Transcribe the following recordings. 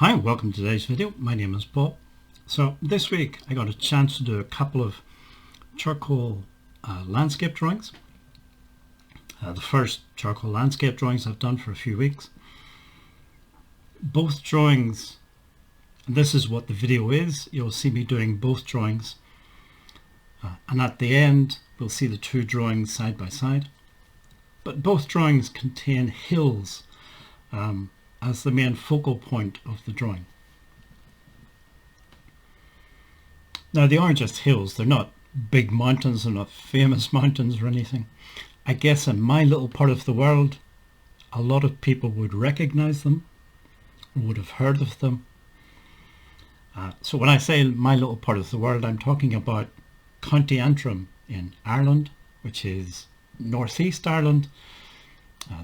Hi, welcome to today's video. My name is Paul. So this week I got a chance to do a couple of charcoal landscape drawings. The first charcoal landscape drawings I've done for a few weeks. Both drawings, and this is what the video is, you'll see me doing both drawings. And at the end we'll see the two drawings side by side. But both drawings contain hills as the main focal point of the drawing. Now they aren't just hills, they're not big mountains, they're not famous mountains or anything. I guess in my little part of the world a lot of people would recognize them, would have heard of them. So when I say my little part of the world, I'm talking about County Antrim in Ireland, which is northeast Ireland,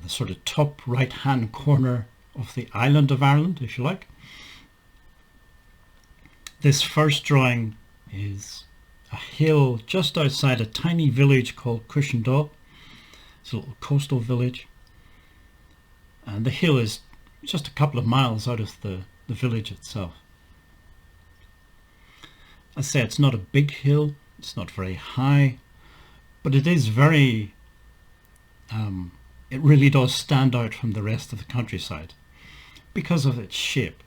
the sort of top right hand corner of the island of Ireland, if you like. This first drawing is a hill just outside a tiny village called Cushendall. It's a little coastal village, and the hill is just a couple of miles out of the village itself. I say it's not a big hill, it's not very high, but it is very it really does stand out from the rest of the countryside because of its shape.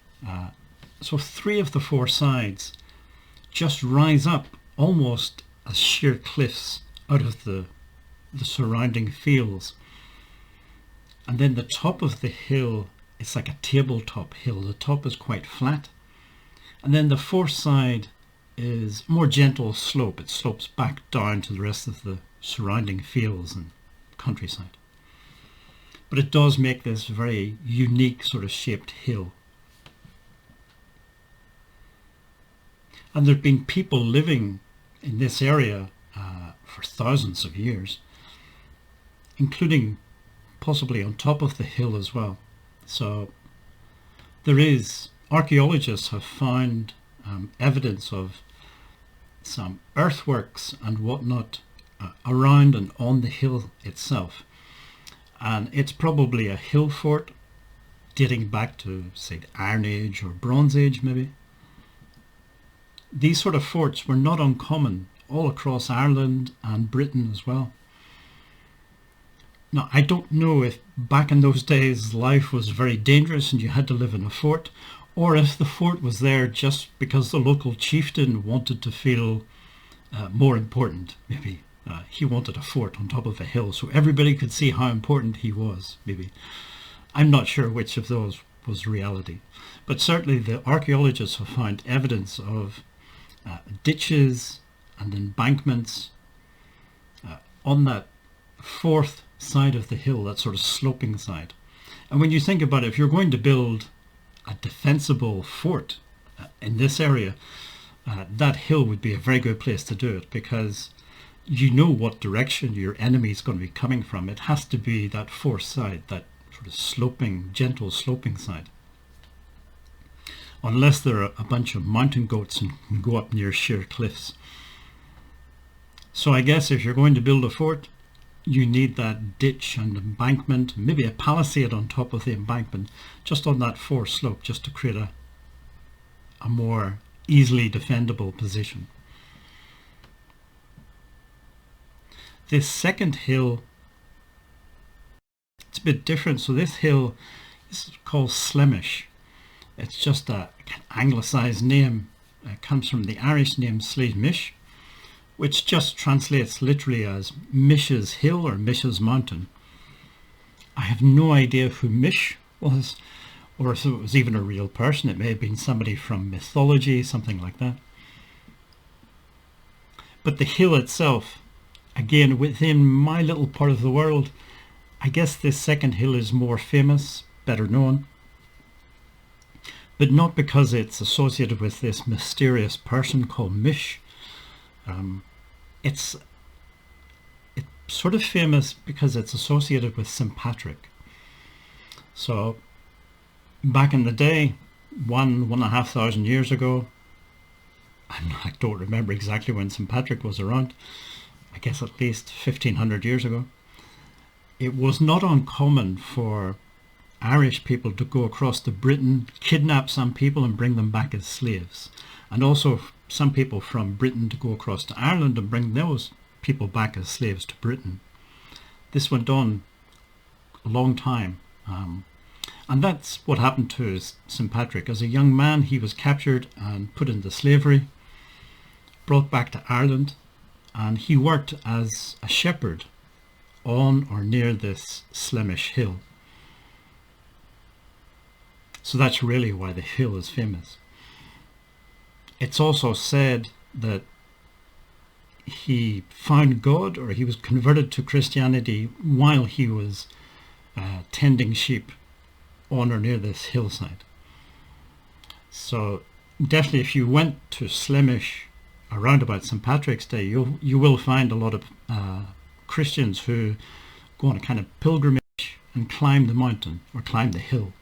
So three of the four sides just rise up almost as sheer cliffs out of the surrounding fields. And then the top of the hill is like a tabletop hill. The top is quite flat. And then the fourth side is more gentle slope. It slopes back down to the rest of the surrounding fields and countryside. But it does make this very unique sort of shaped hill. And there have been people living in this area for thousands of years, including possibly on top of the hill as well. So archaeologists have found evidence of some earthworks and whatnot around and on the hill itself. And it's probably a hill fort dating back to, say, the Iron Age or Bronze Age maybe. These sort of forts were not uncommon all across Ireland and Britain as well. Now, I don't know if back in those days life was very dangerous and you had to live in a fort, or if the fort was there just because the local chieftain wanted to feel more important, maybe. He wanted a fort on top of a hill so everybody could see how important he was, maybe. I'm not sure which of those was reality. But certainly the archaeologists have found evidence of ditches and embankments on that fourth side of the hill, that sort of sloping side. And when you think about it, if you're going to build a defensible fort in this area, that hill would be a very good place to do it, because you know what direction your enemy is going to be coming from. It has to be that fourth side, that sort of sloping, gentle sloping side. Unless there are a bunch of mountain goats and can go up near sheer cliffs. So I guess if you're going to build a fort, you need that ditch and embankment, maybe a palisade on top of the embankment, just on that fourth slope, just to create a more easily defendable position. This second hill, it's a bit different. So this hill is called Slemish. It's just an anglicized name. It comes from the Irish name Slievenamh, which just translates literally as Mish's Hill or Mish's Mountain. I have no idea who Mish was, or if it was even a real person. It may have been somebody from mythology, something like that. But the hill itself, again, within my little part of the world, I guess this second hill is more famous, better known. But not because it's associated with this mysterious person called Mish. It's sort of famous because it's associated with St. Patrick. So back in the day, 1,500 years ago, I don't remember exactly when St. Patrick was around, I guess at least 1,500 years ago, it was not uncommon for Irish people to go across to Britain, kidnap some people and bring them back as slaves. And also some people from Britain to go across to Ireland and bring those people back as slaves to Britain. This went on a long time. And that's what happened to St. Patrick. As a young man, he was captured and put into slavery, brought back to Ireland, and he worked as a shepherd on or near this Slemish hill. So that's really why the hill is famous. It's also said that he found God, or he was converted to Christianity while he was tending sheep on or near this hillside. So definitely if you went to Slemish around about St. Patrick's Day, you will find a lot of Christians who go on a kind of pilgrimage and climb the mountain or climb the hill.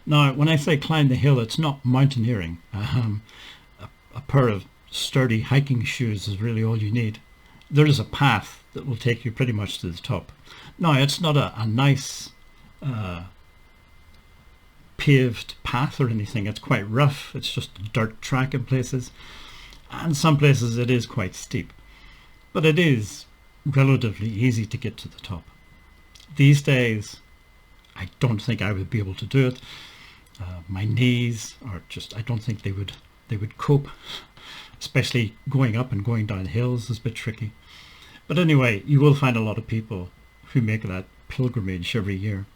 Now, when I say climb the hill, it's not mountaineering. A pair of sturdy hiking shoes is really all you need. There is a path that will take you pretty much to the top. Now, it's not a nice paved path or anything. It's quite rough. It's just a dirt track in places. And some places it is quite steep. But it is relatively easy to get to the top. These days, I don't think I would be able to do it. My knees are just, I don't think they would cope. Especially going up and going down hills is a bit tricky. But anyway, you will find a lot of people who make that pilgrimage every year.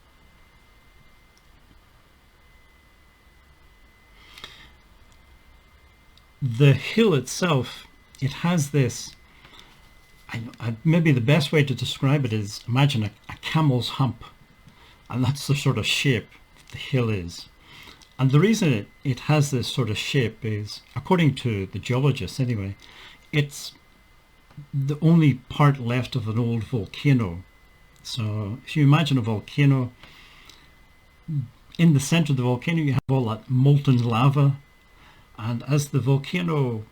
The hill itself, it has this, maybe the best way to describe it is, imagine a camel's hump. And that's the sort of shape the hill is. And the reason it has this sort of shape is, according to the geologists anyway, it's the only part left of an old volcano. So if you imagine a volcano, in the center of the volcano you have all that molten lava, and as the volcano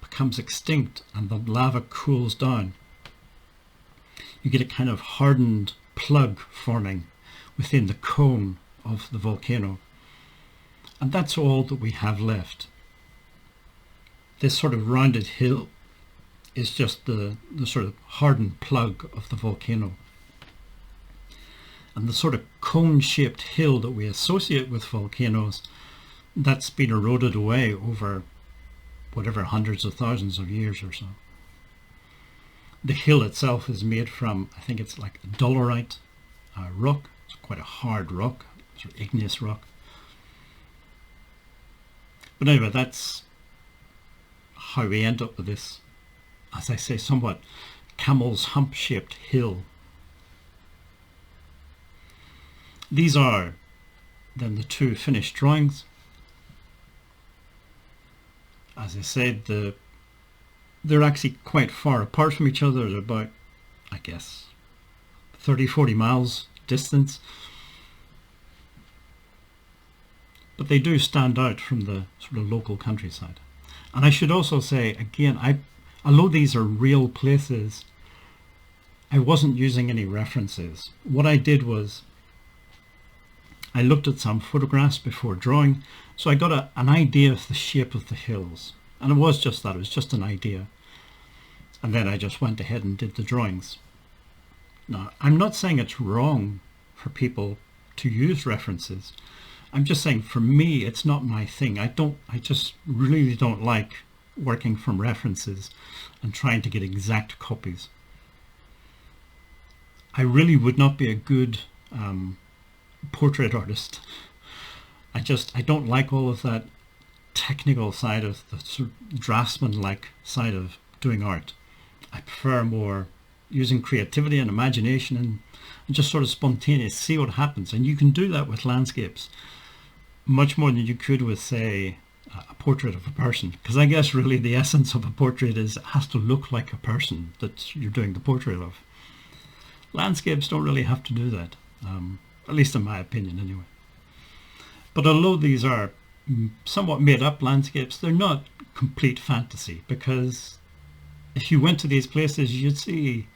becomes extinct and the lava cools down, you get a kind of hardened plug forming within the cone of the volcano. And that's all that we have left. This sort of rounded hill is just the sort of hardened plug of the volcano. And the sort of cone-shaped hill that we associate with volcanoes, that's been eroded away over whatever hundreds of thousands of years or so. The hill itself is made from, I think it's like a dolerite rock. It's quite a hard rock, sort of igneous rock. But anyway, that's how we end up with this, as I say, somewhat camel's hump-shaped hill. These are then the two finished drawings. As I said, they're actually quite far apart from each other. They're about, I guess, 30-40 miles distance. But they do stand out from the sort of local countryside. And I should also say, again, although these are real places, I wasn't using any references. What I did was, I looked at some photographs before drawing, so I got an idea of the shape of the hills. And it was just that, it was just an idea. And then I just went ahead and did the drawings. Now, I'm not saying it's wrong for people to use references. I'm just saying, for me, it's not my thing. I just really don't like working from references and trying to get exact copies. I really would not be a good portrait artist. I don't like all of that technical side of the sort of draftsman-like side of doing art. I prefer more using creativity and imagination and just sort of spontaneous, see what happens. And you can do that with landscapes much more than you could with, say, a portrait of a person. Because I guess really the essence of a portrait is it has to look like a person that you're doing the portrait of. Landscapes don't really have to do that, at least in my opinion anyway. But although these are somewhat made up landscapes, they're not complete fantasy, because if you went to these places you'd see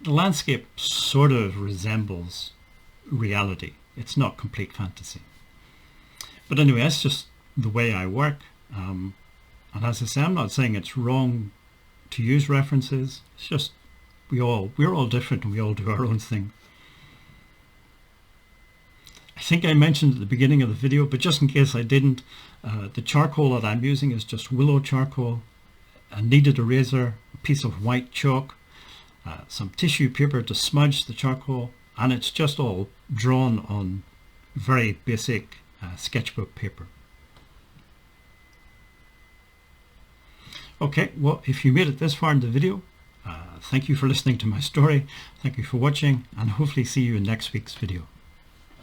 the landscape sort of resembles reality. it's not complete fantasy. But anyway, that's just the way I work. And as I say, I'm not saying it's wrong to use references. It's just we're all different and we all do our own thing. I think I mentioned at the beginning of the video, but just in case I didn't, the charcoal that I'm using is just willow charcoal, a kneaded eraser, a piece of white chalk, some tissue paper to smudge the charcoal, and it's just all drawn on very basic sketchbook paper. Okay, well, if you made it this far in the video, thank you for listening to my story, thank you for watching, and hopefully see you in next week's video.